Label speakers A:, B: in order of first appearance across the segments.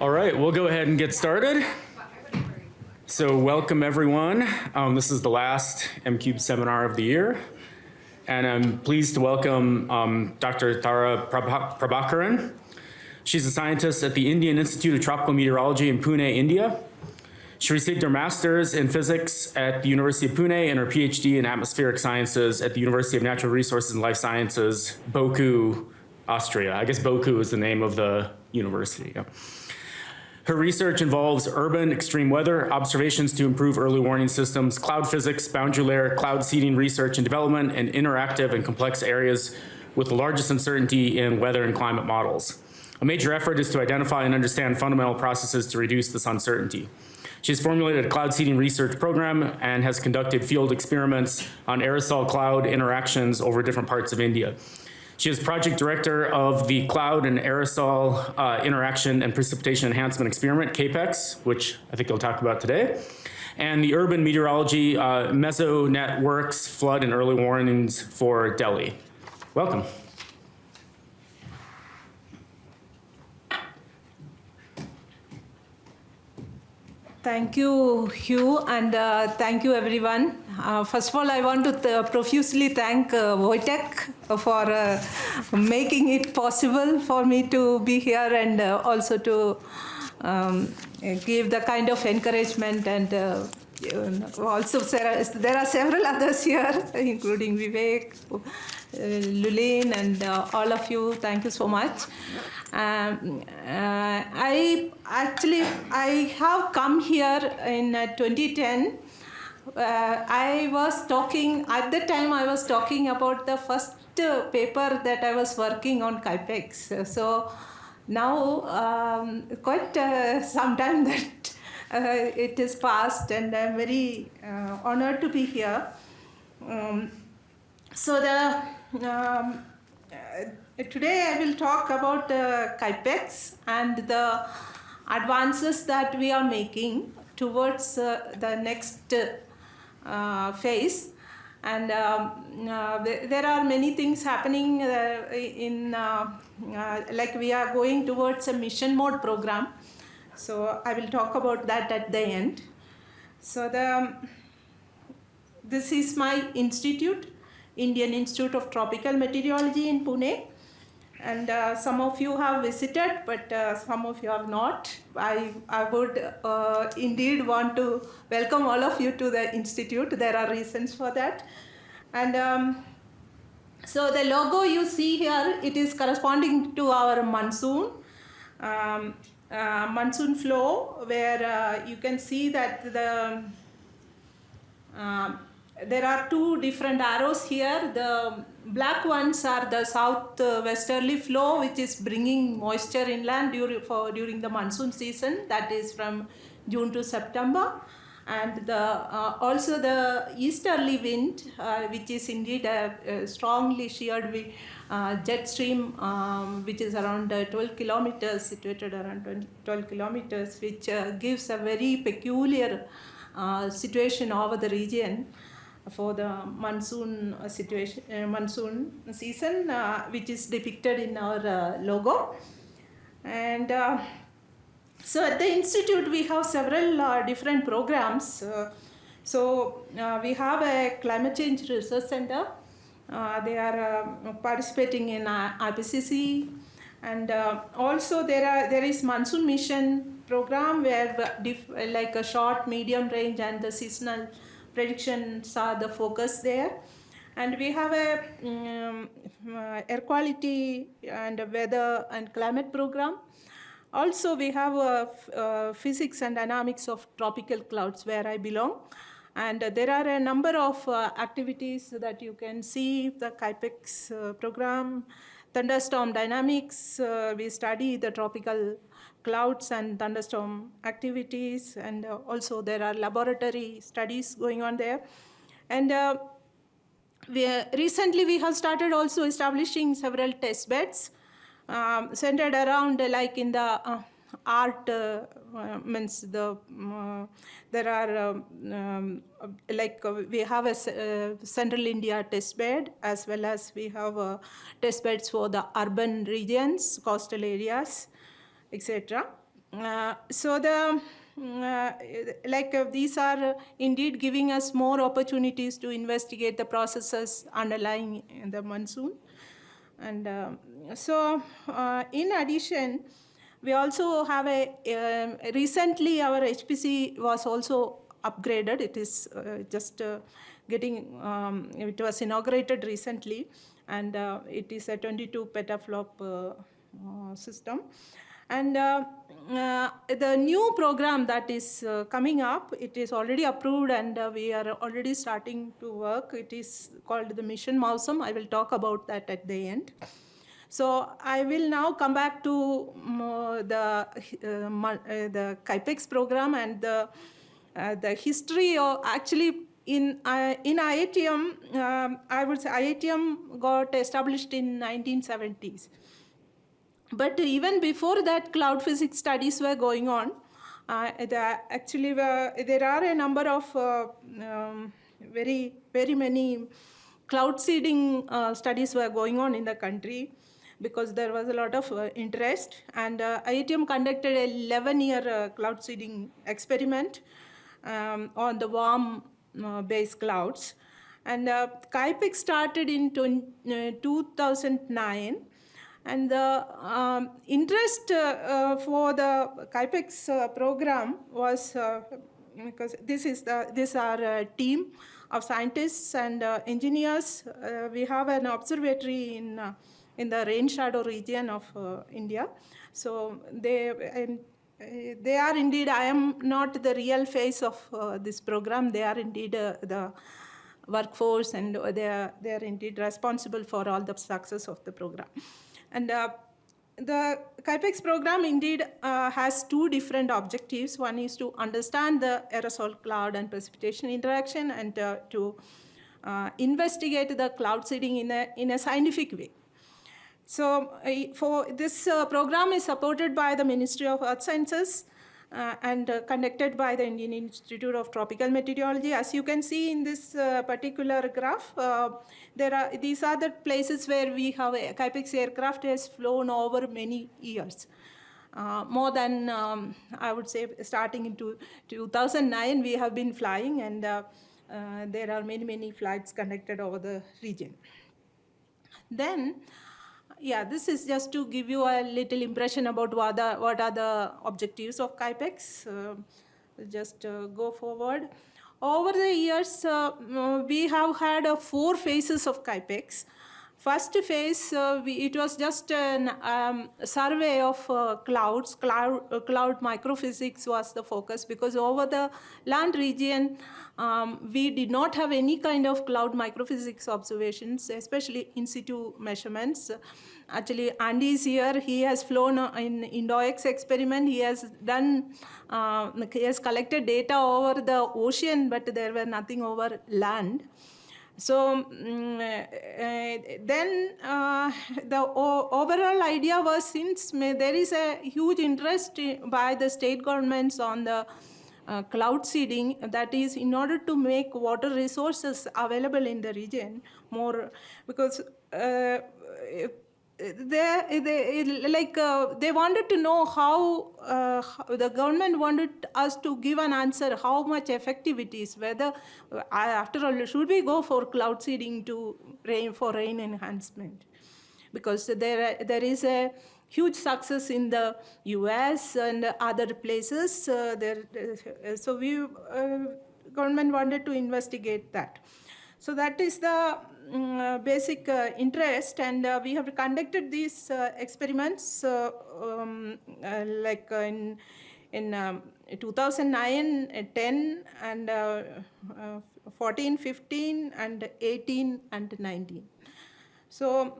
A: All right, we'll go ahead and get started. So welcome everyone. This is the last MCube seminar of the year. And I'm pleased to welcome Dr. Thara Prabhakaran. She's a scientist at the Indian Institute of Tropical Meteorology in Pune, India. She received her master's in physics at the University of Pune and her PhD in atmospheric sciences at the University of Natural Resources and Life Sciences, Boku, Austria. I guess Boku is the name of the university. Yeah. Her research involves urban extreme weather, observations to improve early warning systems, cloud physics, boundary layer, cloud seeding research and development, and interactive and complex areas with the largest uncertainty in weather and climate models. A major effort is to identify and understand fundamental processes to reduce this uncertainty. She has formulated a cloud seeding research program and has conducted field experiments on aerosol cloud interactions over different parts of India. She is project director of the Cloud and Aerosol Interaction and Precipitation Enhancement Experiment, CAIPEEX, which I think you'll talk about today, and the Urban Meteorology Meso Networks Flood and Early Warnings for Delhi. Welcome.
B: Thank you, Hugh, and thank you, everyone. First of all, I want to profusely thank Wojtek for making it possible for me to be here and also to give the kind of encouragement. And also, there are several others here, including Vivek, Lulin, and all of you. Thank you so much. I have come here in 2010. I was talking, at the time I was talking about the first paper that I was working on CAIPEEX. So now quite some time that it is past, and I'm very honored to be here. Today I will talk about CAIPEEX and the advances that we are making towards the next phase. And there are many things happening like we are going towards a mission mode program. So I will talk about that at the end. So this is my institute, Indian Institute of Tropical Meteorology in Pune. And some of you have visited, but some of you have not. I would indeed want to welcome all of you to the institute. There are reasons for that. And so the logo you see here, it is corresponding to our monsoon. Monsoon flow, where you can see that there are two different arrows here. The black ones are the southwesterly flow, which is bringing moisture inland during the monsoon season, that is from June to September. And also the easterly wind, which is indeed a strongly sheared jet stream, which is around 12 kilometers, situated around 12 kilometers, which gives a very peculiar situation over the region for the monsoon monsoon season, which is depicted in our logo. And so at the institute we have several different programs. We have a climate change research center. They are participating in IPCC, and also there is monsoon mission program, where like a short, medium range, and the seasonal predictions are the focus there. And we have a air quality and weather and climate program. Also, we have a physics and dynamics of tropical clouds, where I belong. And there are a number of activities that you can see, the CAIPEEX program. Thunderstorm dynamics, we study the tropical clouds and thunderstorm activities, and also there are laboratory studies going on there. And recently we have started also establishing several test beds centered around, like in the art, there are we have a Central India test bed, as well as we have test beds for the urban regions, coastal areas, etc. These are indeed giving us more opportunities to investigate the processes underlying the monsoon. And in addition, we also have recently our HPC was also upgraded. It is just it was inaugurated recently, and it is a 22 petaflop system. And the new program that is coming up, it is already approved, and we are already starting to work. It is called the Mission Mausam. I will talk about that at the end. So I will now come back to the CAIPEEX program and the history of actually in IITM. I would say IITM got established in 1970s. But even before that, cloud physics studies were going on. There are a number of very many cloud seeding studies were going on in the country, because there was a lot of interest. And IITM conducted a 11-year cloud seeding experiment on the warm-based clouds. And CAIPEEX started in 2009. And the interest for the CAIPEEX program was because this are a team of scientists and engineers. We have an observatory in the rain shadow region of India. So they are indeed, I am not the real face of this program. They are indeed the workforce, and they are indeed responsible for all the success of the program. And the CAIPEEX program indeed has two different objectives. One is to understand the aerosol cloud and precipitation interaction, and to investigate the cloud seeding in a scientific way. So for this program is supported by the Ministry of Earth Sciences and conducted by the Indian Institute of Tropical Meteorology. As you can see in this particular graph, these are the places where we have a CAIPEEX aircraft has flown over many years. More than, I would say, starting in 2009, we have been flying, and there are many flights conducted over the region. Then, yeah, this is just to give you a little impression about what are the objectives of CAIPEEX. Just go forward. Over the years, we have had 4 phases of CAIPEEX. First phase, it was just a survey of clouds. Cloud microphysics was the focus, because over the land region, we did not have any kind of cloud microphysics observations, especially in situ measurements. Actually, Andy is here. He has flown in INDOX experiment. He has done, he has collected data over the ocean, but there were nothing over land. So then the overall idea was, since there is a huge interest by the state governments on the cloud seeding, that is in order to make water resources available in the region more, because they wanted to know how the government wanted us to give an answer how much effective it is, whether after all should we go for cloud seeding for rain enhancement, because there is a huge success in the US and other places. So government wanted to investigate that. So that is the basic interest, and we have conducted these experiments in 2009, 10, and 14, 15, and 18, and 19. So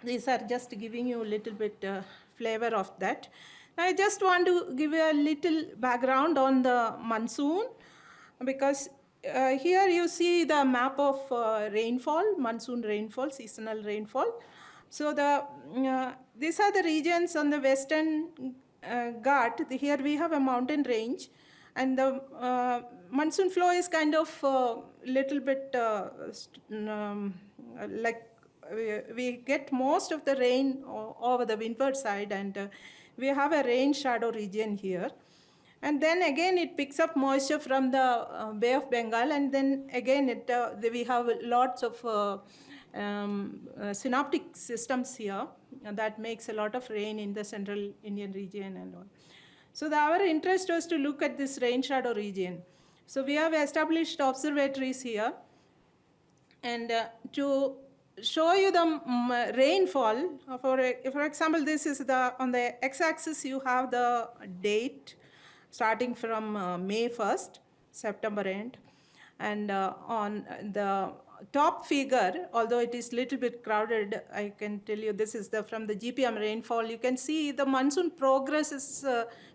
B: these are just giving you a little bit flavor of that. I just want to give you a little background on the monsoon, because here you see the map of rainfall, monsoon rainfall, seasonal rainfall. So these are the regions on the Western Ghats. Here we have a mountain range, and the monsoon flow is kind of little bit like we get most of the rain over the windward side, and we have a rain shadow region here. And then again, it picks up moisture from the Bay of Bengal, and then again, we have lots of synoptic systems here that makes a lot of rain in the central Indian region and all. So our interest was to look at this rain shadow region. So we have established observatories here, and to show you the rainfall, for example, this is on the x-axis you have the date starting from May 1st, September end, and on the top figure, although it is little bit crowded, I can tell you this is from the GPM rainfall. You can see the monsoon progresses,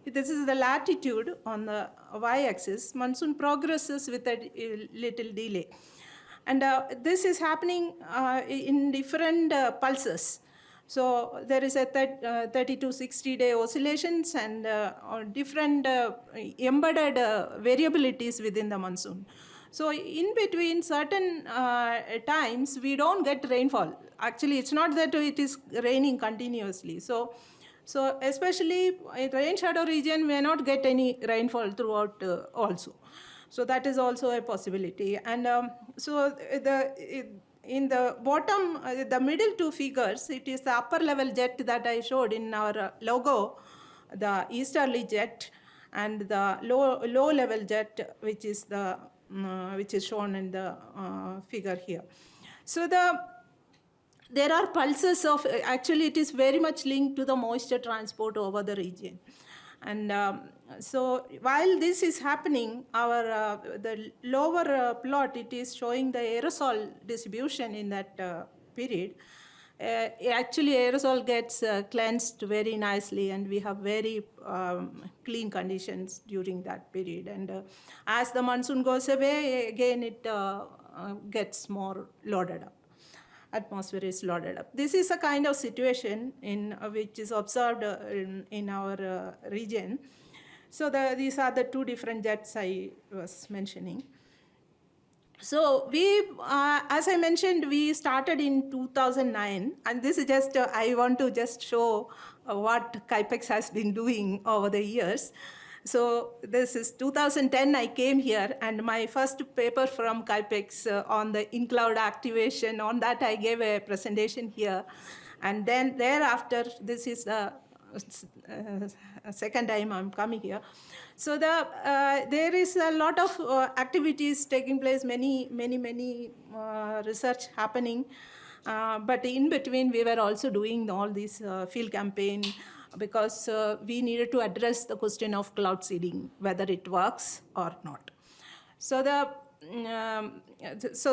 B: this is the latitude on the y-axis, monsoon progresses with a little delay. And this is happening in different pulses. So there is a 30 to 60 day oscillations and different embedded variabilities within the monsoon. So in between certain times, we don't get rainfall. Actually, it's not that it is raining continuously. So especially in rain shadow region may not get any rainfall throughout also. So that is also a possibility. And in the bottom, the middle two figures, it is the upper level jet that I showed in our logo, the easterly jet, and the low level jet, which is shown in the figure here. So there are pulses of, actually it is very much linked to the moisture transport over the region. And so while this is happening, the lower plot, it is showing the aerosol distribution in that period. Actually, aerosol gets cleansed very nicely, and we have very clean conditions during that period. And as the monsoon goes away, again it gets more loaded up. Atmosphere is loaded up. This is a kind of situation which is observed in our region. So these are the two different jets I was mentioning. So as I mentioned, we started in 2009, and this is just, I want to just show what CAIPEEX has been doing over the years. So this is 2010, I came here, and my first paper from CAIPEEX on the in-cloud activation, on that I gave a presentation here. And then thereafter, this is the second time I'm coming here. So there is a lot of activities taking place, many research happening. But in between, we were also doing all this field campaign, because we needed to address the question of cloud seeding, whether it works or not. So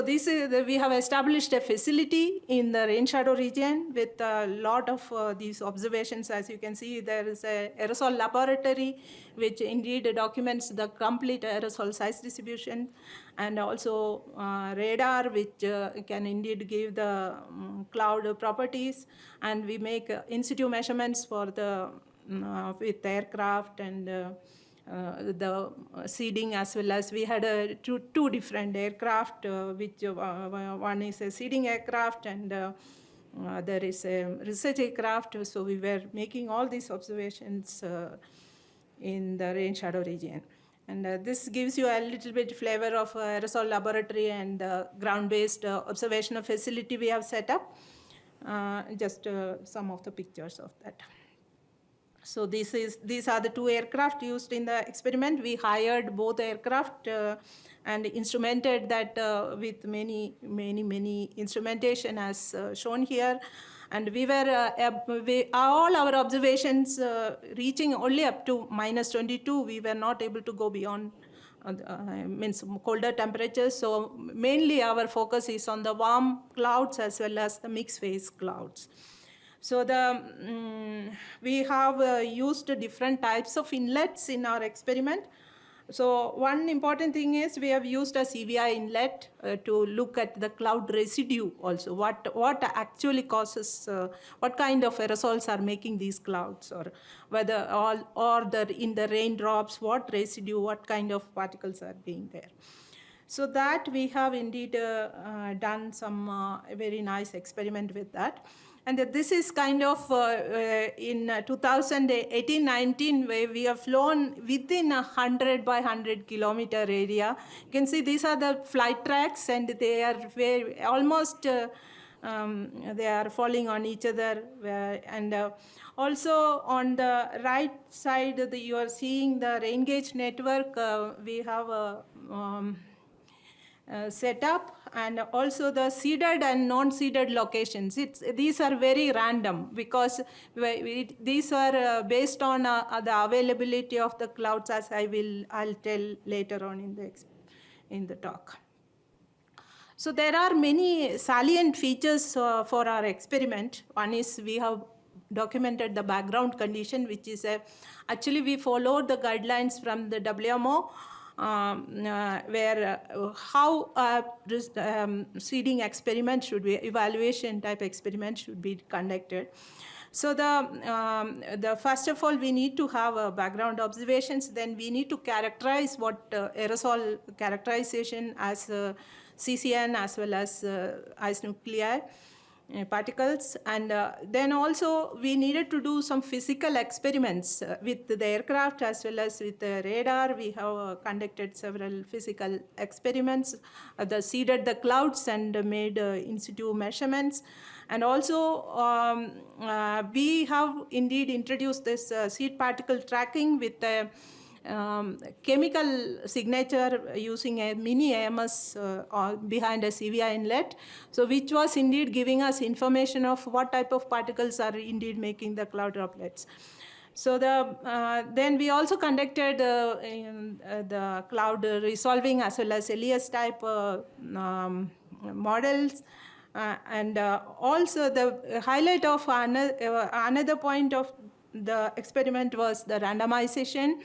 B: we have established a facility in the rain shadow region with a lot of these observations. As you can see, there is a aerosol laboratory, which indeed documents the complete aerosol size distribution, and also radar, which can indeed give the cloud properties. And we make in situ measurements for with aircraft and the seeding, as well as we had two different aircraft, which one is a seeding aircraft and there is a research aircraft. So we were making all these observations in the rain shadow region. And this gives you a little bit flavor of aerosol laboratory and ground-based observational facility we have set up. Just some of the pictures of that. So these are the two aircraft used in the experiment. We hired both aircraft and instrumented that with many instrumentation as shown here. And we were, all our observations reaching only up to -22. We were not able to go beyond means colder temperatures. So mainly our focus is on the warm clouds as well as the mixed phase clouds. So we have used different types of inlets in our experiment. So one important thing is we have used a CVI inlet to look at the cloud residue also. What actually causes, what kind of aerosols are making these clouds, or whether in the raindrops, what residue, what kind of particles are being there. So that we have indeed done some very nice experiment with that. And this is kind of in 2018-19 where we have flown within 100 by 100 kilometer area. You can see these are the flight tracks, and they are very, almost they are falling on each other. And also on the right side, you are seeing the rain gauge network. We have a set up, and also the seeded and non-seeded locations. These are very random because these are based on the availability of the clouds, as I'll tell later on in the talk. So there are many salient features for our experiment. One is we have documented the background condition, which is actually we followed the guidelines from the WMO, where how seeding experiment should be, evaluation type experiment should be conducted. So the first of all, we need to have background observations. Then we need to characterize what aerosol characterization as CCN as well as ice nuclei particles. And then also we needed to do some physical experiments with the aircraft as well as with the radar. We have conducted several physical experiments, seeded the clouds and made in situ measurements. And also we have indeed introduced this seed particle tracking with chemical signature using a mini AMS behind a CVI inlet, so which was indeed giving us information of what type of particles are indeed making the cloud droplets. So then we also conducted the cloud resolving as well as LES type models. And also the highlight of another point of the experiment was the randomization,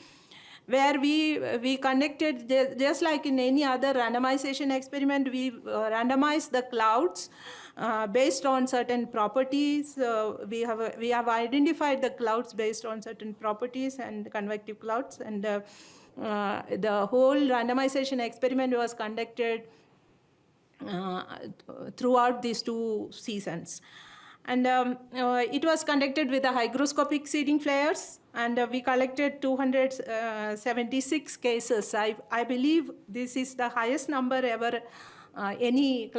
B: where we conducted, just like in any other randomization experiment, we randomized the clouds based on certain properties. We have identified the clouds based on certain properties and convective clouds, and the whole randomization experiment was conducted throughout these 2 seasons. And it was conducted with the hygroscopic seeding flares, and we collected 276 cases. I believe this is the highest number ever any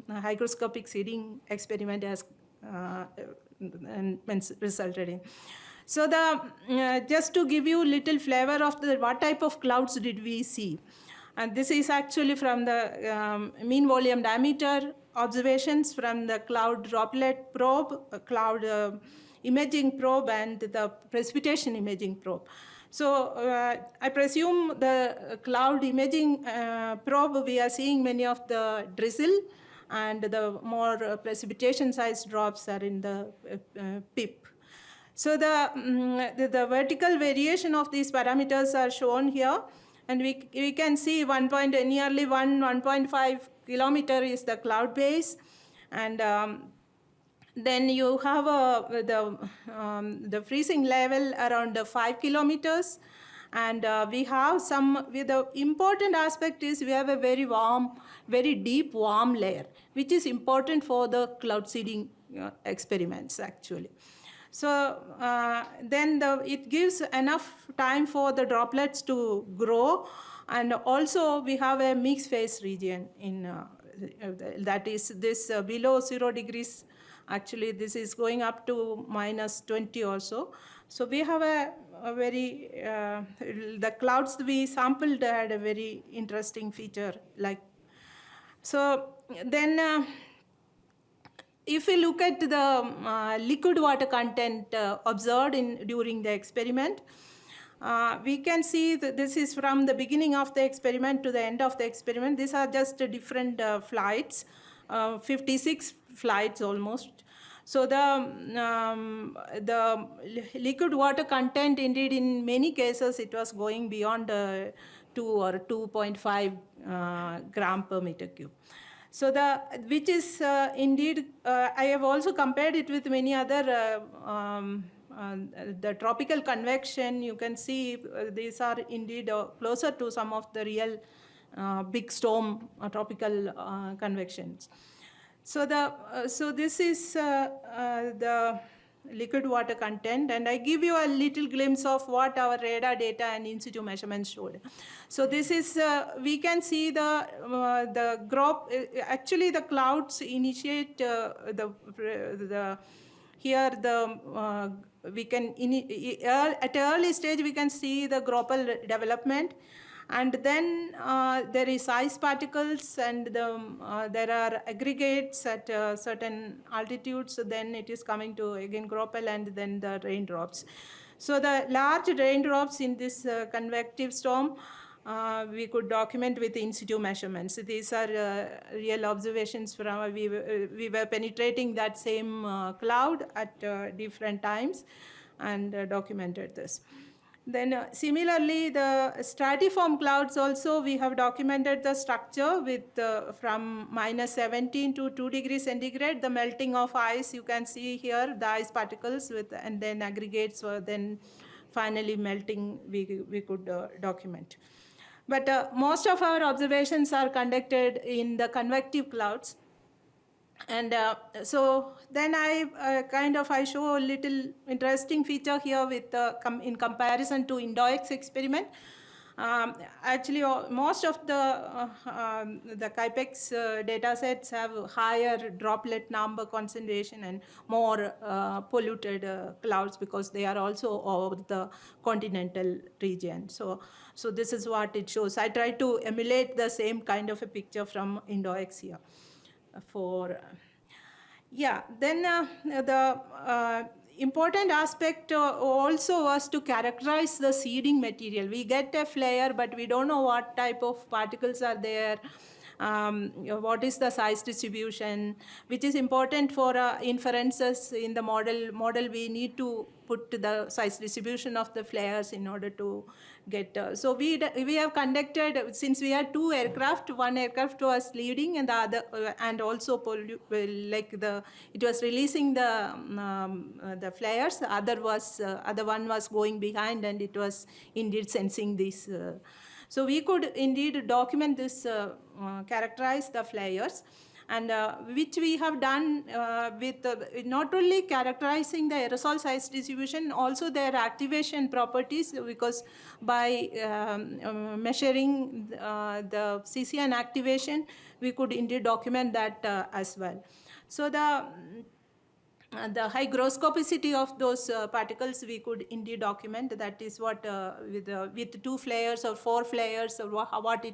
B: hygroscopic seeding experiment has resulted in. So just to give you a little flavor of what type of clouds did we see. And this is actually from the mean volume diameter observations from the cloud droplet probe, cloud imaging probe, and the precipitation imaging probe. So I presume the cloud imaging probe, we are seeing many of the drizzle, and the more precipitation size drops are in the PIP. So the vertical variation of these parameters are shown here. And we can see nearly 1.5 kilometer is the cloud base. And then you have the freezing level around 5 kilometers. And we have the important aspect is we have a very warm, very deep warm layer, which is important for the cloud seeding experiments actually. So then it gives enough time for the droplets to grow, and also we have a mixed phase region in that is this below 0 degrees. Actually, this is going up to -20 or so. So we have a very the clouds we sampled had a very interesting feature. So then. If we look at the liquid water content observed during the experiment, we can see that this is from the beginning of the experiment to the end of the experiment. These are just different flights, 56 flights almost. So the liquid water content, indeed, in many cases, it was going beyond 2 or 2.5 gram per meter cube. So which is indeed, I have also compared it with many other, the tropical convection. You can see these are indeed closer to some of the real big storm tropical convections. So this is the liquid water content, and I give you a little glimpse of what our radar data and in situ measurements showed. So this is we can see the crop. Actually, the clouds initiate here we can at early stage we can see the groupal development. And then there is ice particles, and there are aggregates at certain altitudes. So then it is coming to again groupal, and then the raindrops. So the large raindrops in this convective storm we could document with in situ measurements. These are real observations from we were penetrating that same cloud at different times and documented this. Then similarly, the stratiform clouds also, we have documented the structure with from -17 to 2 degrees centigrade, the melting of ice. You can see here the ice particles with, and then aggregates were then finally melting, we could document. But most of our observations are conducted in the convective clouds. And so then I show a little interesting feature here with in comparison to Indox experiment. Actually, most of the CAIPEEX data sets have higher droplet number concentration and more polluted clouds, because they are also over the continental region. So this is what it shows. I try to emulate the same kind of a picture from Indox here. Then the important aspect also was to characterize the seeding material. We get a flare, but we don't know what type of particles are there, what is the size distribution, which is important for inferences in the model. We need to put the size distribution of the flares in order to get. So we have conducted, since we had two aircraft, one aircraft was leading and the other, and also it was releasing the flares. Other one was going behind, and it was indeed sensing this. So we could indeed document this, characterize the flares, and which we have done with not only characterizing the aerosol size distribution, also their activation properties, because by measuring the CCN activation, we could indeed document that as well. So the hygroscopicity of those particles we could indeed document. That is what with 2 flares or 4 flares, or what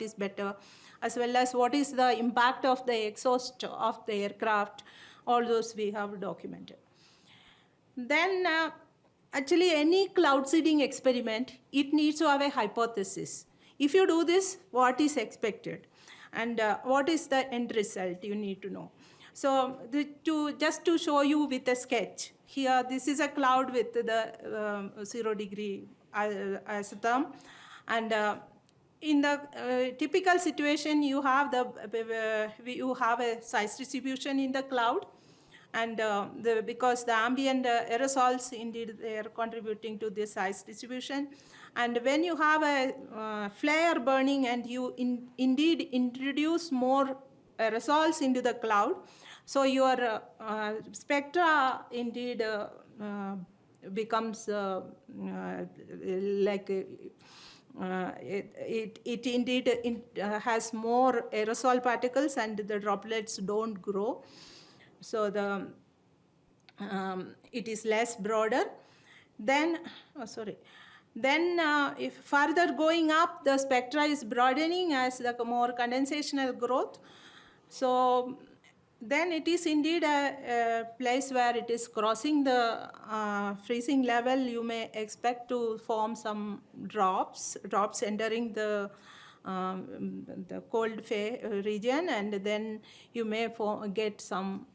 B: is better, as well as what is the impact of the exhaust of the aircraft. All those we have documented. Then actually any cloud seeding experiment, it needs to have a hypothesis. If you do this, what is expected and what is the end result, you need to know. So just to show you with a sketch, here this is a cloud with the 0 degree isotherm, and in the typical situation you have a size distribution in the cloud, and because the ambient aerosols indeed they are contributing to this size distribution. And when you have a flare burning and you indeed introduce more aerosols into the cloud, so your spectra indeed becomes like it indeed has more aerosol particles, and the droplets don't grow. So it is less broader. Then if further going up, the spectra is broadening as the more condensational growth. So then it is indeed a place where it is crossing the freezing level. You may expect to form some drops entering the cold region, and then you may get some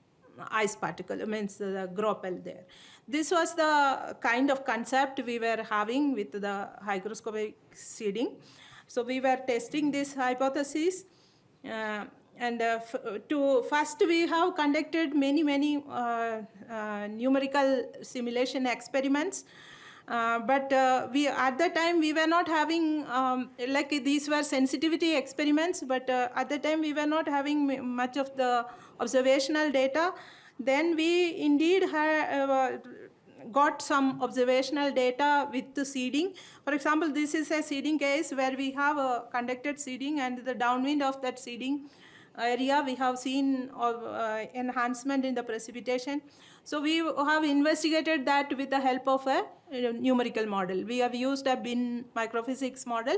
B: ice particle, means the groupal there. This was the kind of concept we were having with the hygroscopic seeding. So we were testing this hypothesis. And first we have conducted many numerical simulation experiments, But we at the time we were not having like these were sensitivity experiments, but at the time we were not having much of the observational data. Then we indeed got some observational data with the seeding. For example, this is a seeding case where we have a conducted seeding, and the downwind of that seeding area we have seen enhancement in the precipitation. So we have investigated that with the help of a numerical model. We have used a bin microphysics model,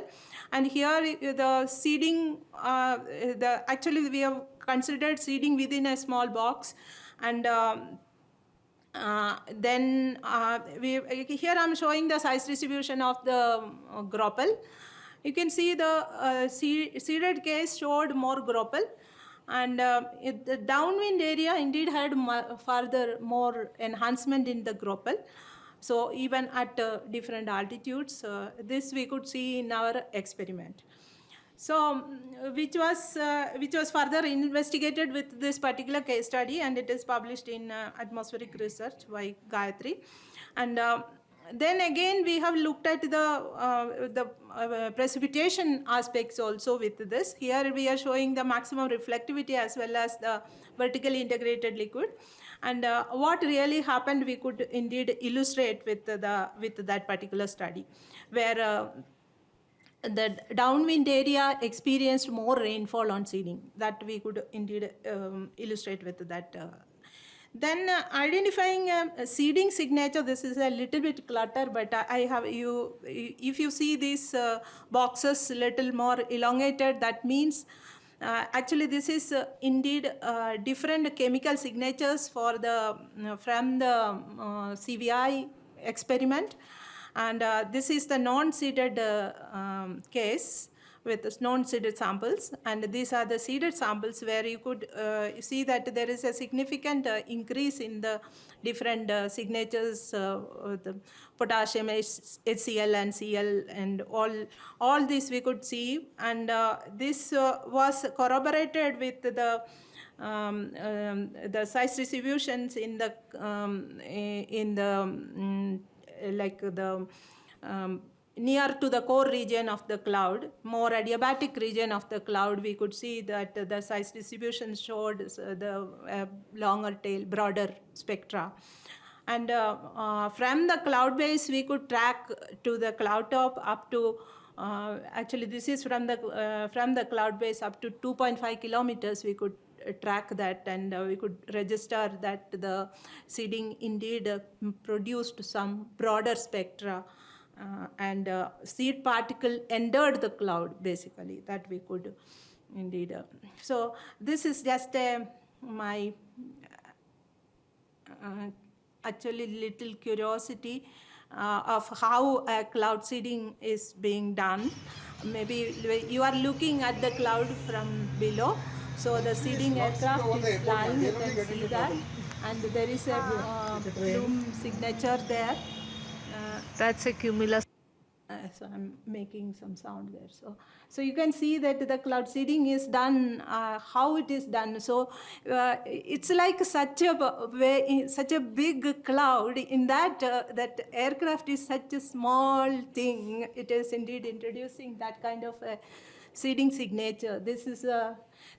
B: and here the seeding, actually we have considered seeding within a small box, and then here I'm showing the size distribution of the grapple. You can see the seeded case showed more grapple, and the downwind area indeed had further more enhancement in the grapple. So even at different altitudes, this we could see in our experiment. So which was further investigated with this particular case study, and it is published in Atmospheric Research by Gayatri. And then again we have looked at the precipitation aspects also with this. Here we are showing the maximum reflectivity as well as the vertically integrated liquid. And what really happened we could indeed illustrate with that particular study, where the downwind area experienced more rainfall on seeding. That we could indeed illustrate with that. Then identifying a seeding signature, this is a little bit clutter, but I have if you see these boxes little more elongated, that means actually this is indeed different chemical signatures for from the CVI experiment. And this is the non-seeded case with non-seeded samples, and these are the seeded samples where you could see that there is a significant increase in the different signatures, the potassium, HCl and Cl, and all this we could see, and this was corroborated with the size distributions in the near to the core region of the cloud, more adiabatic region of the cloud. We could see that the size distribution showed the longer tail, broader spectra. And from the cloud base, we could track to the cloud top up to, actually this is from the cloud base up to 2.5 kilometers, we could track that, and we could register that the seeding indeed produced some broader spectra, and seed particle entered the cloud, basically, that we could indeed. So this is just my actually little curiosity of how cloud seeding is being done. Maybe you are looking at the cloud from below. So the seeding aircraft is flying, you can see that, and there is a plume signature there.
C: That's a cumulus.
B: So I'm making some sound there. So you can see that the cloud seeding is done, how it is done. So it's like such a big cloud in that that aircraft is such a small thing. It is indeed introducing that kind of seeding signature.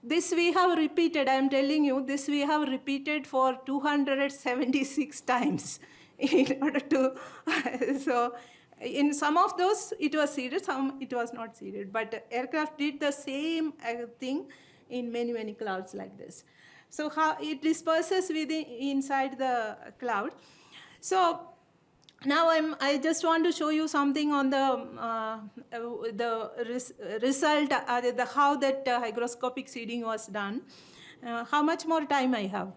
B: This we have repeated, I'm telling you, this we have repeated for 276 times in order to, so in some of those it was seeded, some it was not seeded, but aircraft did the same thing in many clouds like this. So how it disperses inside the cloud. So now I just want to show you something on the result, how that hygroscopic seeding was done. How much more time I have?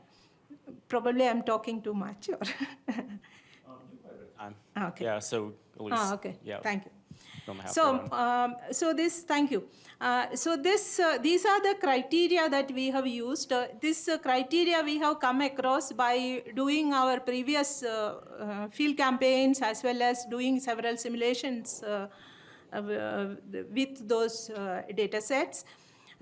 B: Probably I'm talking too much. Or
A: Okay. Yeah, so at least.
B: Okay.
A: Yeah.
B: Thank you.
A: So
B: this, thank you. These are the criteria that we have used. This criteria we have come across by doing our previous field campaigns, as well as doing several simulations with those data sets.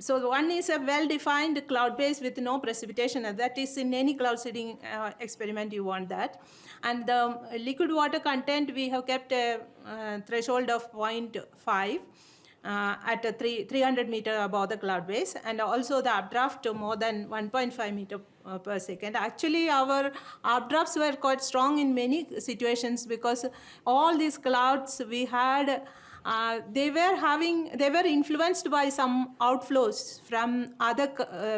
B: So one is a well-defined cloud base with no precipitation. That is in any cloud seeding experiment you want that. And the liquid water content, we have kept a threshold of 0.5 at a 300 meter above the cloud base, and also the updraft to more than 1.5 meter per second. Actually, our updrafts were quite strong in many situations because all these clouds we had, they were influenced by some outflows from other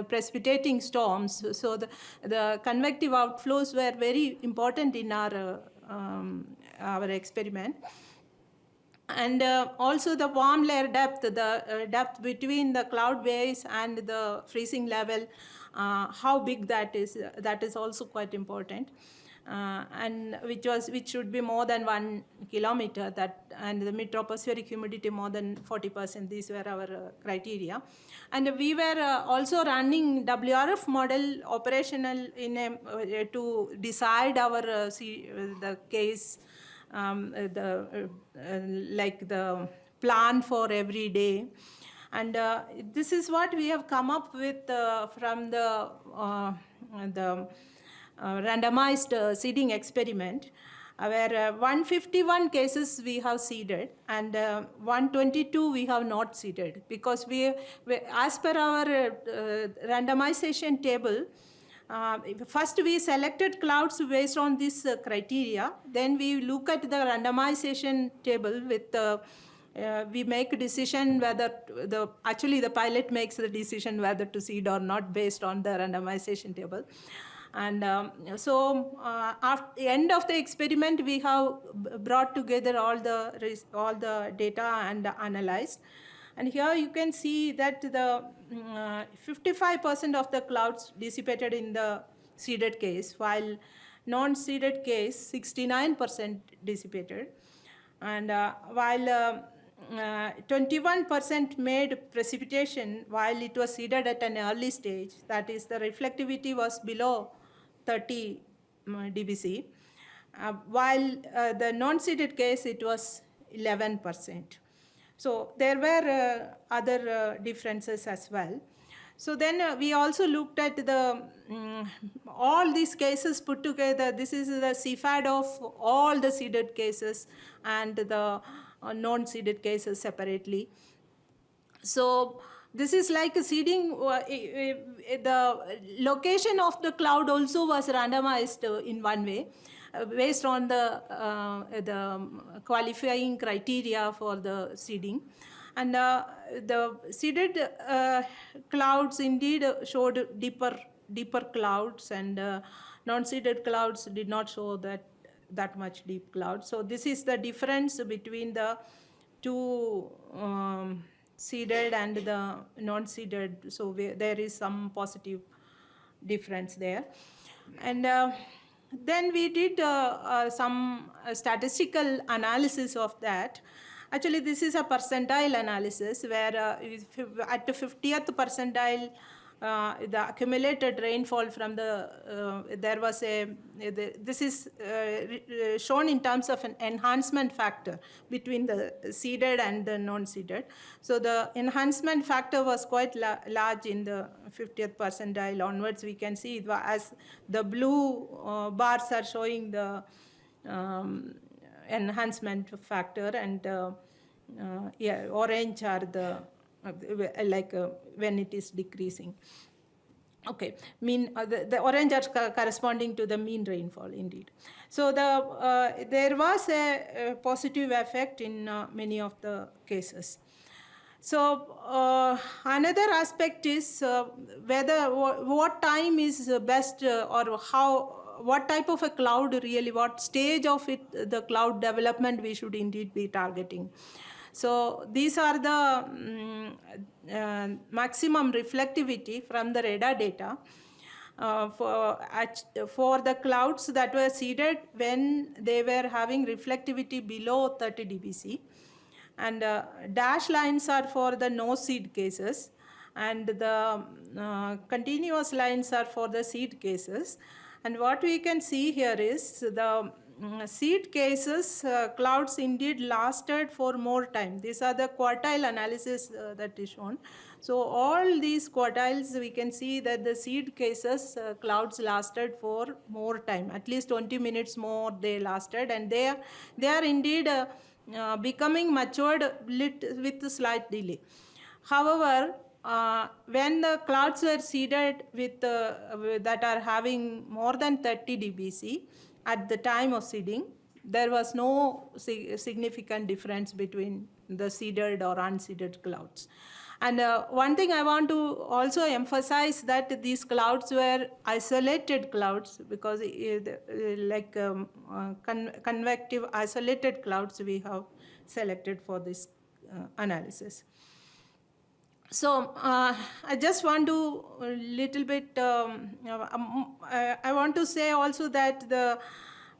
B: precipitating storms. So the convective outflows were very important in our experiment. And also the warm layer depth, the depth between the cloud base and the freezing level, how big that is also quite important. And which should be more than 1 kilometer, and the mid-tropospheric humidity more than 40%. These were our criteria. And we were also running WRF model operational to decide our the case, like the plan for every day. And this is what we have come up with from the randomized seeding experiment, where 151 cases we have seeded and 122 we have not seeded, because we as per our randomization table, first we selected clouds based on this criteria. Then we look at the randomization table with we make a decision whether actually the pilot makes the decision whether to seed or not based on the randomization table. And so at the end of the experiment, we have brought together all the data and analyzed. And here you can see that the 55% of the clouds dissipated in the seeded case, while non-seeded case 69% dissipated. And while 21% made precipitation while it was seeded at an early stage, that is, the reflectivity was below 30 dBc, while the non-seeded case it was 11%. So there were other differences as well. So then we also looked at the all these cases put together. This is the CFAD of all the seeded cases and the non-seeded cases separately. So this is like a seeding. The location of the cloud also was randomized in one way, based on the qualifying criteria for the seeding. And the seeded clouds indeed showed deeper clouds, and non-seeded clouds did not show that much deep clouds. So this is the difference between the two seeded and the non-seeded. So there is some positive difference there. And then we did some statistical analysis of that. Actually, this is a percentile analysis where at the 50th percentile, the accumulated rainfall from there was this is shown in terms of an enhancement factor between the seeded and the non-seeded. So the enhancement factor was quite large in the 50th percentile onwards. We can see as the blue bars are showing the enhancement factor, and orange are the when it is decreasing. Okay, the orange are corresponding to the mean rainfall indeed. So there was a positive effect in many of the cases. So another aspect is what time is best, or what type of a cloud really, what stage of the cloud development we should indeed be targeting. So these are the maximum reflectivity from the radar data for the clouds that were seeded when they were having reflectivity below 30 dBc. And dash lines are for the no seed cases, and the continuous lines are for the seed cases. And what we can see here is the seed cases, clouds indeed lasted for more time. These are the quartile analysis that is shown. So all these quartiles, we can see that the seed cases, clouds lasted for more time, at least 20 minutes more they lasted, and they are indeed becoming matured with slight delay. However, when the clouds were seeded with that are having more than 30 dBc at the time of seeding, there was no significant difference between the seeded or unseeded clouds. And one thing I want to also emphasize that these clouds were isolated clouds, because convective isolated clouds we have selected for this analysis. So I just want to little bit, I want to say also that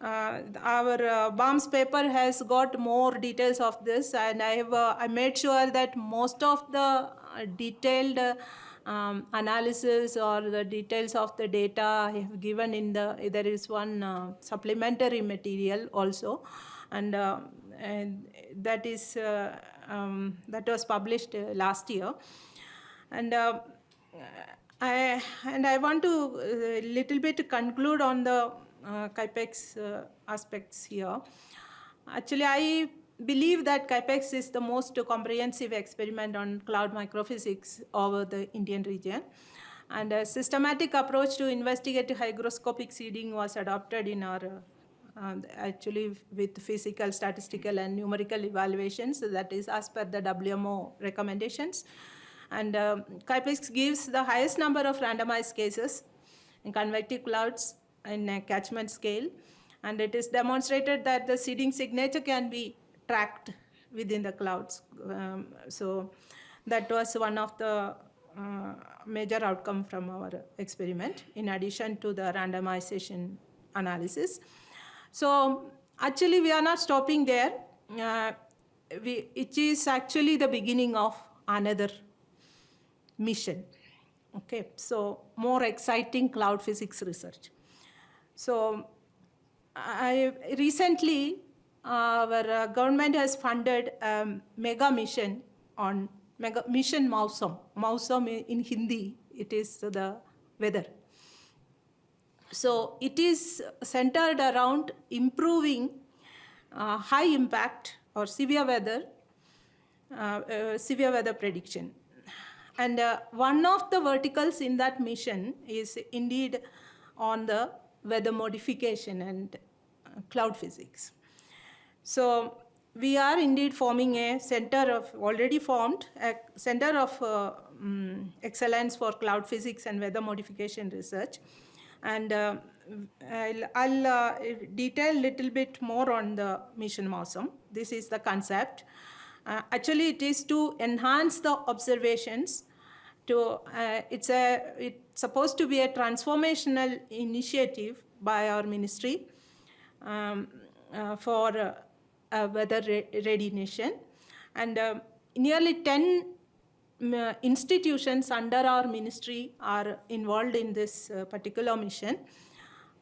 B: our BAMS paper has got more details of this, and I made sure that most of the detailed analysis or the details of the data I have given in there is one supplementary material also, and that was published last year. And I want to little bit conclude on the CAIPEEX aspects here. Actually, I believe that CAIPEEX is the most comprehensive experiment on cloud microphysics over the Indian region. And a systematic approach to investigate hygroscopic seeding was adopted in our actually with physical, statistical, and numerical evaluations, that is as per the WMO recommendations. And CAIPEEX gives the highest number of randomized cases in convective clouds in a catchment scale, and it is demonstrated that the seeding signature can be tracked within the clouds. So that was one of the major outcome from our experiment, in addition to the randomization analysis. So actually we are not stopping there. It is actually the beginning of another mission. Okay, so more exciting cloud physics research. So recently our government has funded a mega mission on mission Monsoon. Monsoon in Hindi, it is the weather. So it is centered around improving high impact or severe weather prediction. And one of the verticals in that mission is indeed on the weather modification and cloud physics. So we are indeed forming a center of, already formed, a center of excellence for cloud physics and weather modification research. And I'll detail a little bit more on the mission Monsoon. This is the concept. Actually, it is to enhance the observations. It's supposed to be a transformational initiative by our ministry for weather ready nation. And nearly 10 institutions under our ministry are involved in this particular mission.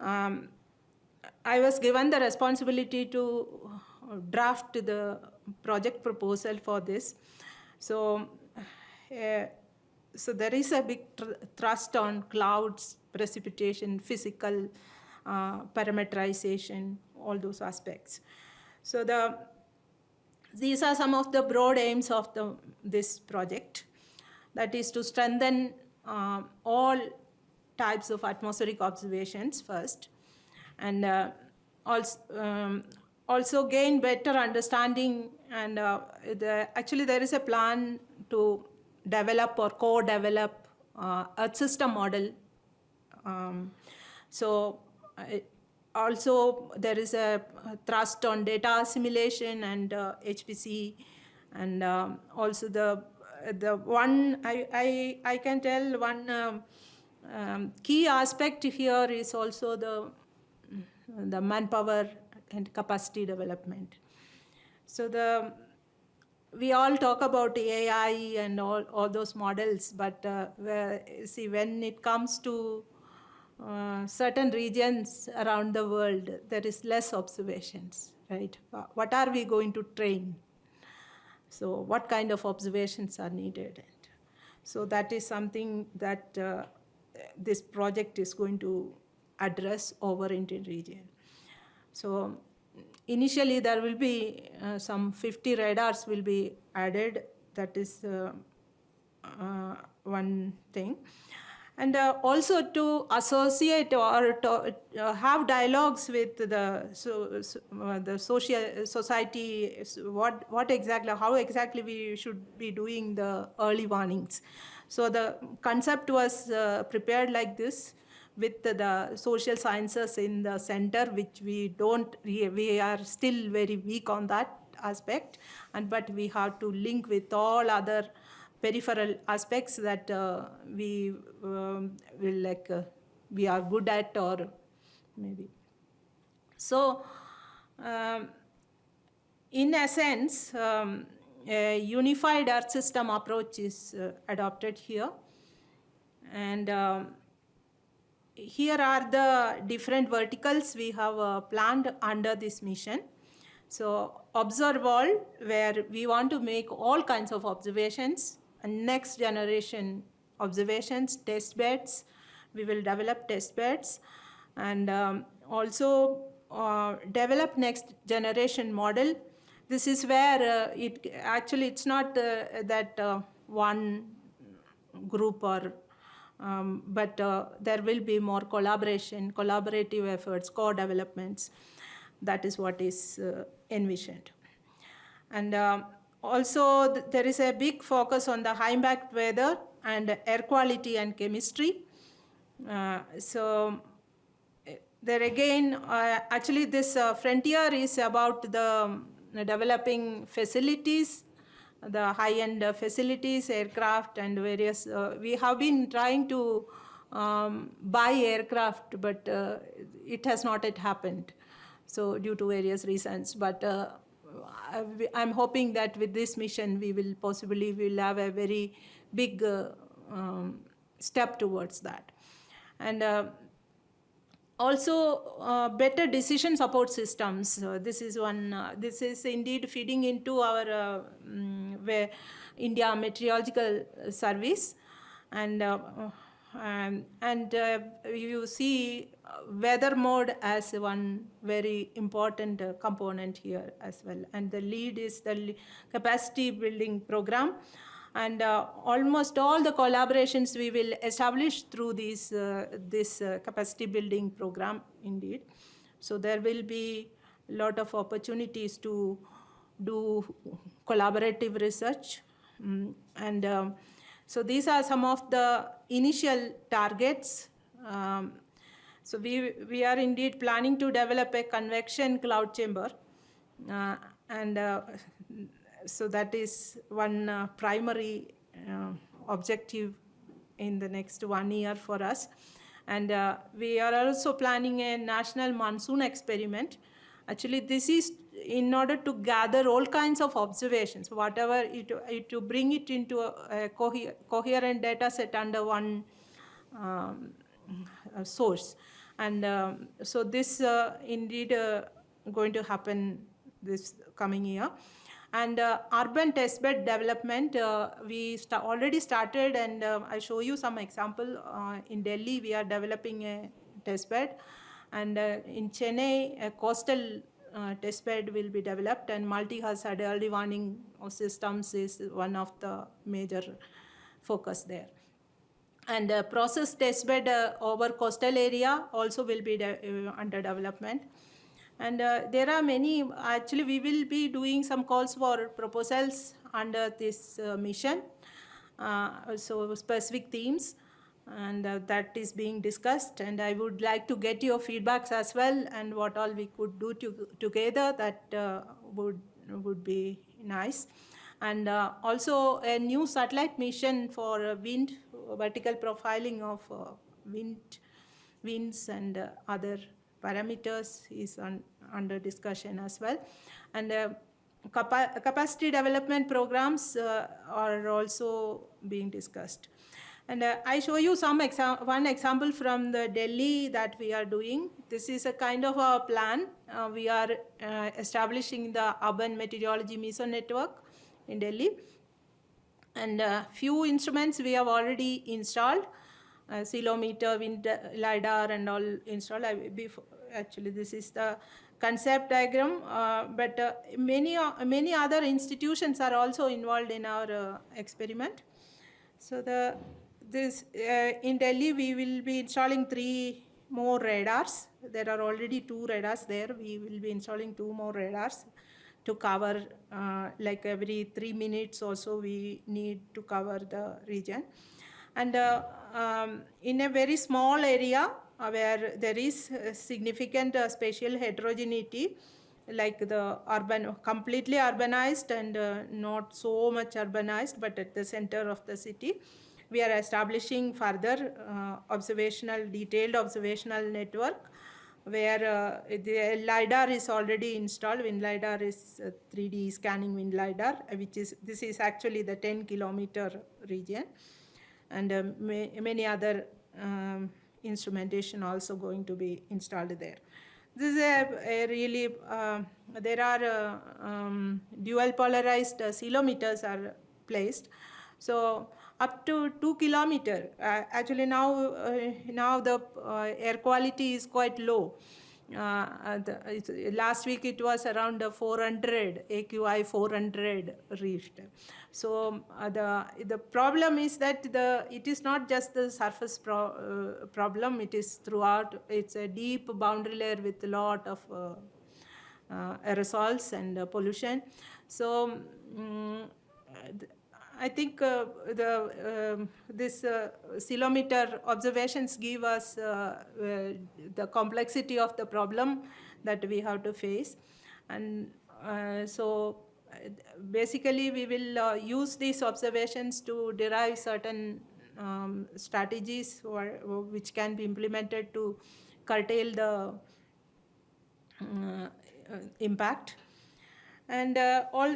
B: I was given the responsibility to draft the project proposal for this. So, so there is a big thrust on clouds, precipitation, physical parameterization, all those aspects. So these are some of the broad aims of this project. That is to strengthen all types of atmospheric observations first, and also gain better understanding. And actually there is a plan to develop or co-develop Earth system model. Also there is a thrust on data assimilation and HPC, and also the one I can tell one key aspect here is also the manpower and capacity development. So we all talk about AI and all those models, but see, when it comes to certain regions around the world, there is less observations, right? What are we going to train? So what kind of observations are needed? So that is something that this project is going to address over Indian region. So initially there will be some 50 radars will be added. That is one thing. And also to associate or to have dialogues with the society, what exactly, how exactly we should be doing the early warnings. So the concept was prepared like this, with the social sciences in the center, which we are still very weak on that aspect, but we have to link with all other peripheral aspects that we we are good at, or maybe. So in a sense, a unified Earth system approach is adopted here. And here are the different verticals we have planned under this mission. So observe all, where we want to make all kinds of observations, and next generation observations, test beds. We will develop test beds, and also develop next generation model. This is where it's not that one group or but there will be more collaboration, collaborative efforts, co-developments. That is what is envisioned. And also there is a big focus on the high impact weather and air quality and chemistry. So there again, actually this frontier is about the developing facilities, the high-end facilities, aircraft and various. We have been trying to buy aircraft, but it has not yet happened. So due to various reasons, but I'm hoping that with this mission we will possibly have a very big step towards that. And also better decision support systems. This is one. This is indeed feeding into our India Meteorological Service, and you see weather mode as one very important component here as well. And the lead is the capacity building program. And almost all the collaborations we will establish through this capacity building program indeed. So there will be a lot of opportunities to do collaborative research. And so these are some of the initial targets. So we are indeed planning to develop a convection cloud chamber. So that is one primary objective in the next 1 year for us. And we are also planning a national monsoon experiment. Actually, this is in order to gather all kinds of observations, whatever to bring it into a coherent data set under one source. And so this indeed going to happen this coming year. And urban testbed development, we already started, and I'll show you some example. In Delhi, we are developing a testbed, and in Chennai, a coastal testbed will be developed, and multi-hazard early warning systems is one of the major focus there. And process testbed over coastal area also will be under development. And there are many. Actually, we will be doing some calls for proposals under this mission. So specific themes, and that is being discussed. And I would like to get your feedbacks as well, and what all we could do together. That would be nice. And also a new satellite mission for wind, vertical profiling of winds and other parameters is under discussion as well. And capacity development programs are also being discussed. And I show you one example from the Delhi that we are doing. This is a kind of a plan. We are establishing the urban meteorology meso network in Delhi. And few instruments we have already installed, ceilometer, wind LiDAR and all installed. Actually, this is the concept diagram, but many other institutions are also involved in our experiment. So in Delhi, we will be installing 3 more radars. There are already 2 radars there. We will be installing 2 more radars to cover, like every 3 minutes or so, we need to cover the region. And in a very small area where there is significant spatial heterogeneity, like the completely urbanized and not so much urbanized, but at the center of the city, we are establishing further detailed observational network where the LiDAR is already installed. Wind LiDAR is 3D scanning wind LiDAR, this is actually the 10-kilometer region, and many other instrumentation also going to be installed there. This is a really, there are dual polarized ceilometers are placed. So up to 2 kilometers. Actually now the air quality is quite low. Last week it was around 400, AQI 400 reached. So the problem is that it is not just the surface problem, it is throughout. It's a deep boundary layer with a lot of aerosols and pollution. So I think this ceilometer observations give us the complexity of the problem that we have to face. And so basically we will use these observations to derive certain strategies which can be implemented to curtail the impact. And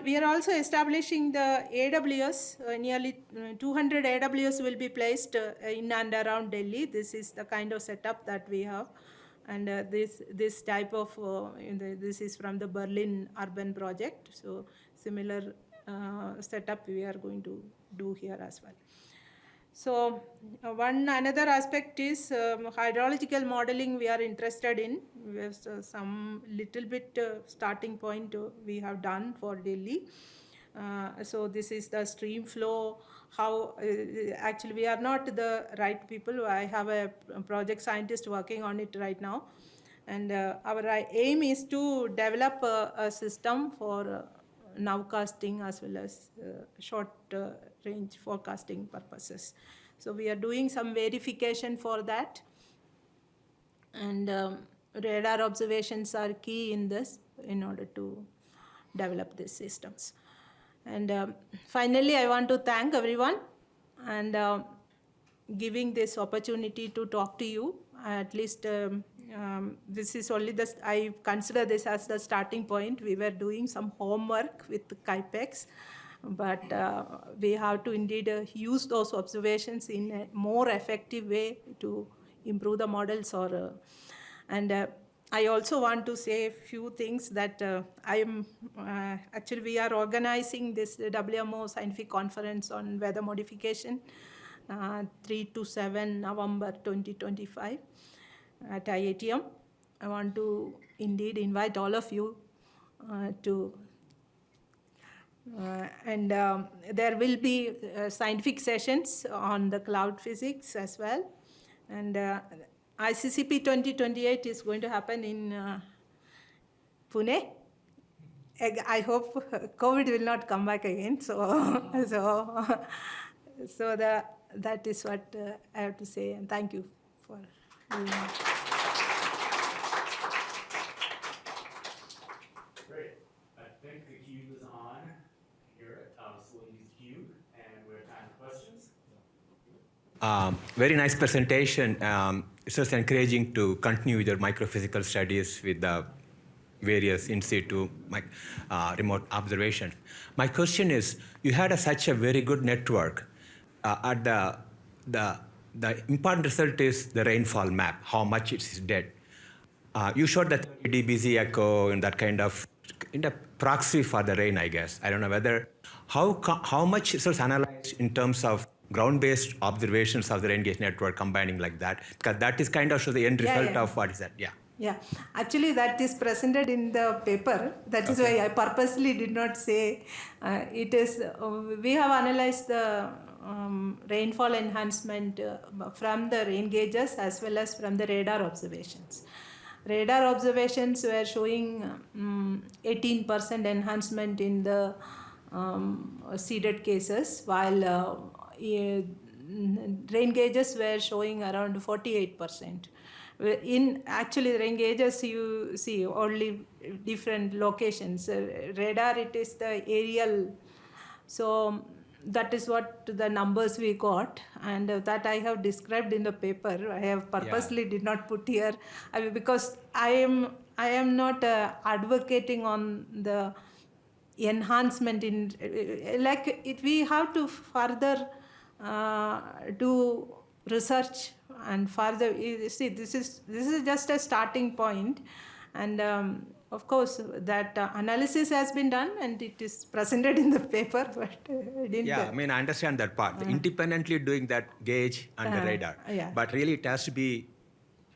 B: we are also establishing the AWS. Nearly 200 AWS will be placed in and around Delhi. This is the kind of setup that we have. And this type of, this is from the Berlin urban project. So similar setup we are going to do here as well. So another aspect is hydrological modeling we are interested in. We have some little bit starting point we have done for Delhi. So this is the stream flow, how actually we are not the right people. I have a project scientist working on it right now. And our aim is to develop a system for nowcasting as well as short range forecasting purposes. So we are doing some verification for that, and radar observations are key in this in order to develop these systems. And finally, I want to thank everyone and giving this opportunity to talk to you. At least this is only I consider this as the starting point. We were doing some homework with CAIPEEX, but we have to indeed use those observations in a more effective way to improve the models. And I also want to say a few things that actually we are organizing this WMO scientific conference on weather modification 3 to 7 November 2025 at IITM. I want to indeed invite all of you to and there will be scientific sessions on the cloud physics as well. And ICCP 2028 is going to happen in Pune. I hope COVID will not come back again. So that is what I have to say. And thank you for doing that.
A: Great. I think the cube is on here. So we'll use cube, and we have time for questions.
D: Very nice presentation. It's just encouraging to continue with your microphysical studies with the various in situ remote observation. My question is, you had such a very good network at the the important result is the rainfall map, how much it is dead. You showed that 30 dBz echo and that kind of in a proxy for the rain, I guess. I don't know whether how much is analyzed in terms of ground-based observations of the rain gauge network combining like that, because that is kind of shows the end result of what is that.
B: Yeah, actually that is presented in the paper. That is why I purposely did not say it is. We have analyzed the rainfall enhancement from the rain gauges as well as from the radar observations. Radar observations were showing 18% enhancement in the seeded cases, while rain gauges were showing around 48%. In actually rain gauges you see only different locations. Radar, it is the aerial. So that is what the numbers we got, and that I have described in the paper. I have purposely did not put here because I am not advocating on the enhancement in we have to further do research and further see this is just a starting point, and of course that analysis has been done and it is presented in the paper, but I didn't.
D: I mean, I understand that part. Independently doing that gauge and the radar, but really it has to be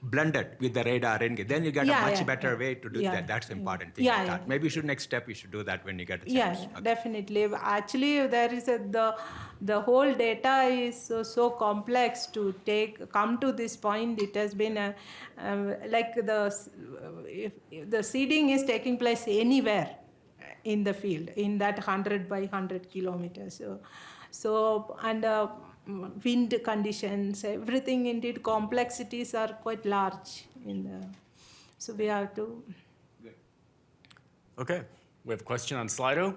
D: blended with the radar and then you get a much better way to do that. That's the important thing. Maybe you should next step you should do that when you get a chance.
B: Definitely. Actually, there is the whole data is so complex to come to this point. It has been like the seeding is taking place anywhere in the field in that 100 by 100 kilometers. So and wind conditions, everything, indeed complexities are quite large so we have to.
A: Okay, we have a question on Slido.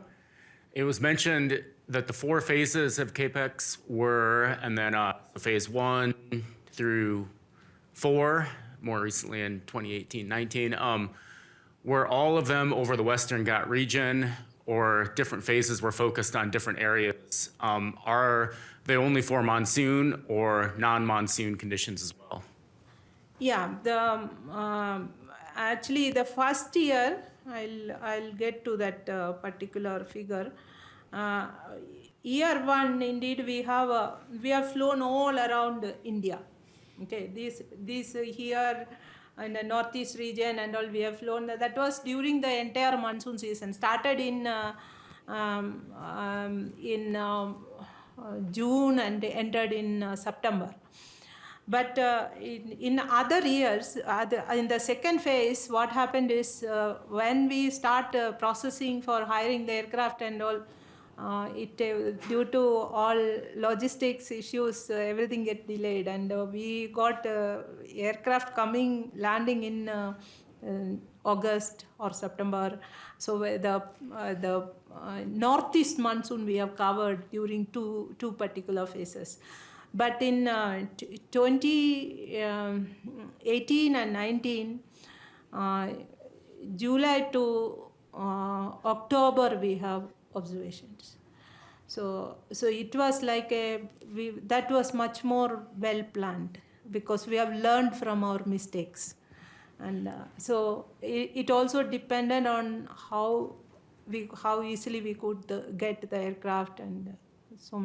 A: It was mentioned that the 4 phases of CAIPEEX were, and then phase 1 through 4, more recently in 2018-19, were all of them over the Western Ghats region, or different phases were focused on different areas? Are they only for monsoon or non-monsoon conditions as well?
B: Actually the first year, I'll get to that particular figure. Year 1, indeed, we have flown all around India. Okay, this here in the northeast region and all we have flown. That was during the entire monsoon season. Started in June and ended in September. But in other years, in the second phase, what happened is when we start processing for hiring the aircraft and all, due to all logistics issues, everything get delayed, and we got aircraft landing in August or September. So the northeast monsoon we have covered during two particular phases. But in 2018 and 19, July to October we have observations. So it was like that was much more well planned because we have learned from our mistakes, and so it also depended on how easily we could get the aircraft, and so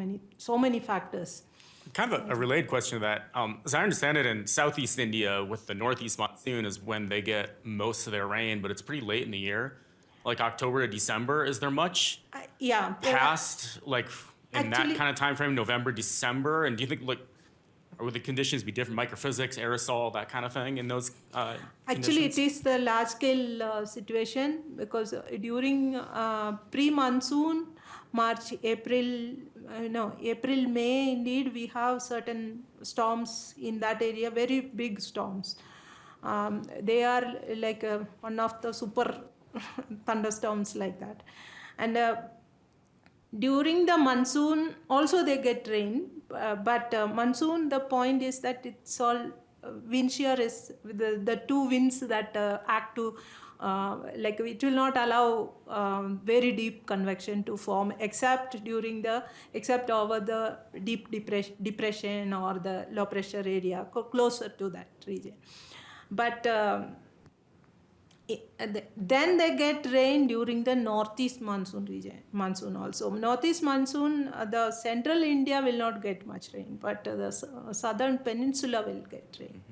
B: many factors.
A: Kind of a related question to that. As I understand it, in southeast India with the northeast monsoon is when they get most of their rain, but it's pretty late in the year, like October to December. Is there much past that kind of time frame, November, December? And do you think would the conditions be different, microphysics, aerosol, that kind of thing in those
B: Actually, it is the large scale situation because during pre-monsoon, March, April, May, indeed, we have certain storms in that area, very big storms. They are like one of the super thunderstorms like that. And during the monsoon, also they get rain. But monsoon, the point is that it's all wind shear is the two winds that act to like it will not allow very deep convection to form except over the deep depression or the low pressure area closer to that region. But then they get rain during the northeast monsoon also. Northeast monsoon, the central India will not get much rain, but the southern peninsula will get rain.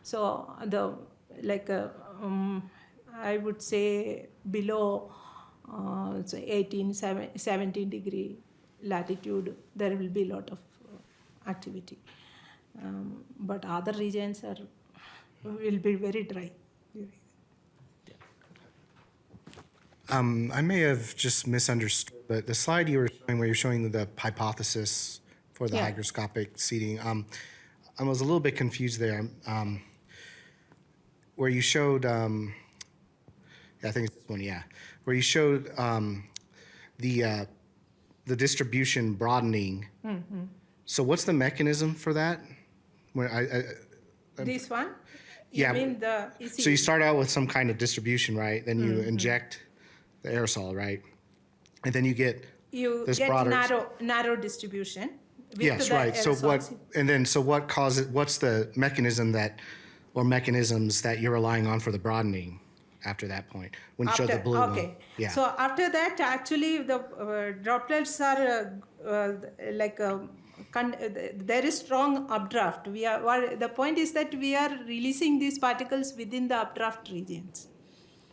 B: So I would say below 17 degree latitude, there will be a lot of activity. But other regions will be very dry.
E: I may have just misunderstood, but the slide you were showing where you're showing the hypothesis for the hygroscopic seeding, I was a little bit confused there. Where you showed, I think it's this one, where you showed the distribution broadening. Mm-hmm. So what's the mechanism for that?
B: This one?
E: Yeah.
B: You mean
E: so you start out with some kind of distribution, right? Then you inject the aerosol, right? And then you get broader
B: narrow distribution.
E: Yes, right.
B: Aerosols.
E: So what's the mechanisms that you're relying on for the broadening after that point? When you show the blue one. Yeah.
B: So after that, actually, the droplets are there is strong updraft. The point is that we are releasing these particles within the updraft regions,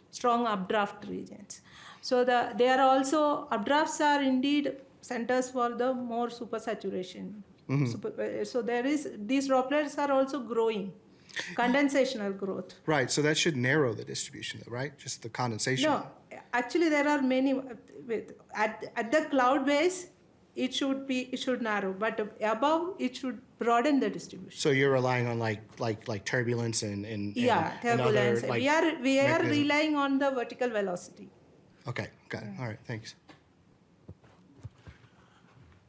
B: strong updraft regions. So there are also updrafts are indeed centers for the more supersaturation. Mm-hmm. So these droplets are also growing, condensational growth.
E: Right. So that should narrow the distribution, though, right? Just the condensation.
B: No, actually there are many. At the cloud base, it should narrow, but above it should broaden the distribution.
E: So you're relying on like turbulence and
B: turbulence.
E: And other,
B: we are relying on the vertical velocity.
E: Okay, got it. All right, thanks.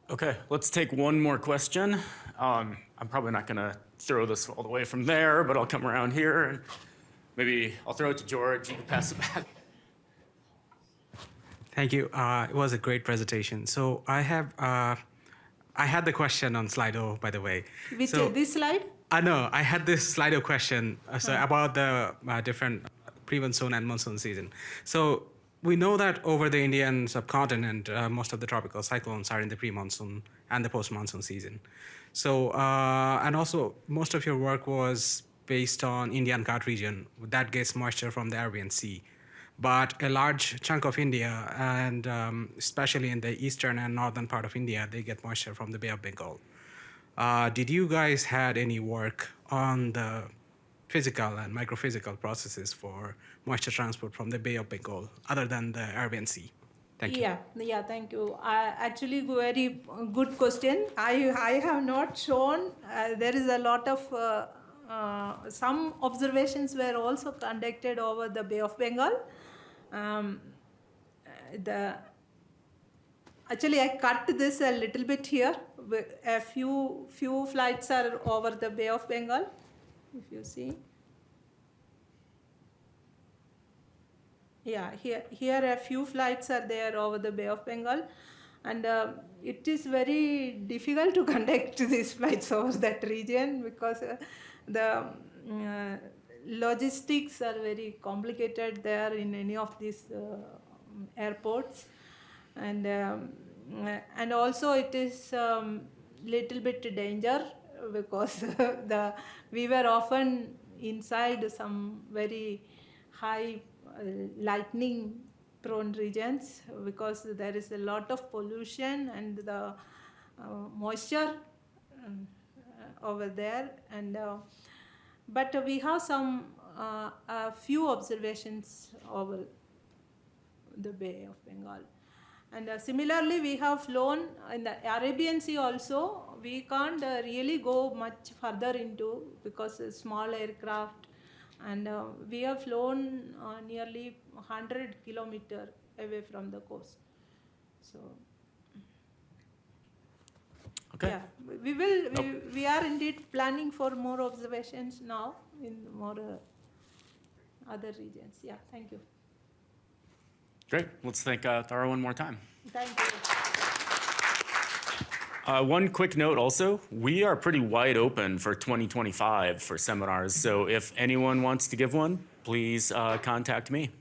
A: Okay, let's take one more question. I'm probably not going to throw this all the way from there, but I'll come around here and maybe I'll throw it to George. You can pass it back.
F: Thank you. It was a great presentation. So I had the question on Slido, by the way.
B: This slide?
F: No, I had this Slido question about the different pre-monsoon and monsoon season. So we know that over the Indian subcontinent, most of the tropical cyclones are in the pre-monsoon and the post-monsoon season. So, and also most of your work was based on Indian Ghat region that gets moisture from the Arabian Sea. But a large chunk of India, and especially in the eastern and northern part of India, they get moisture from the Bay of Bengal. Did you guys had any work on the physical and microphysical processes for moisture transport from the Bay of Bengal, other than the Arabian Sea? Thank you.
B: Yeah, thank you. Actually, very good question. I have not shown. There is a lot of some observations were also conducted over the Bay of Bengal. Actually, I cut this a little bit here. A few flights are over the Bay of Bengal, if you see. Yeah, here a few flights are there over the Bay of Bengal, and it is very difficult to conduct these flights over that region because the logistics are very complicated there in any of these airports, and also it is little bit danger because we were often inside some very high lightning prone regions because there is a lot of pollution and the moisture over there, and but we have a few observations over the Bay of Bengal. And similarly, we have flown in the Arabian Sea also. We can't really go much further into because it's small aircraft, and we have flown nearly 100 kilometers away from the coast. So,
A: okay.
B: Yeah, we are indeed planning for more observations now in more other regions. Yeah, thank you.
A: Great. Let's thank Thara one more time.
B: Thank you.
A: One quick note also, we are pretty wide open for 2025 for seminars. So if anyone wants to give one, please contact me.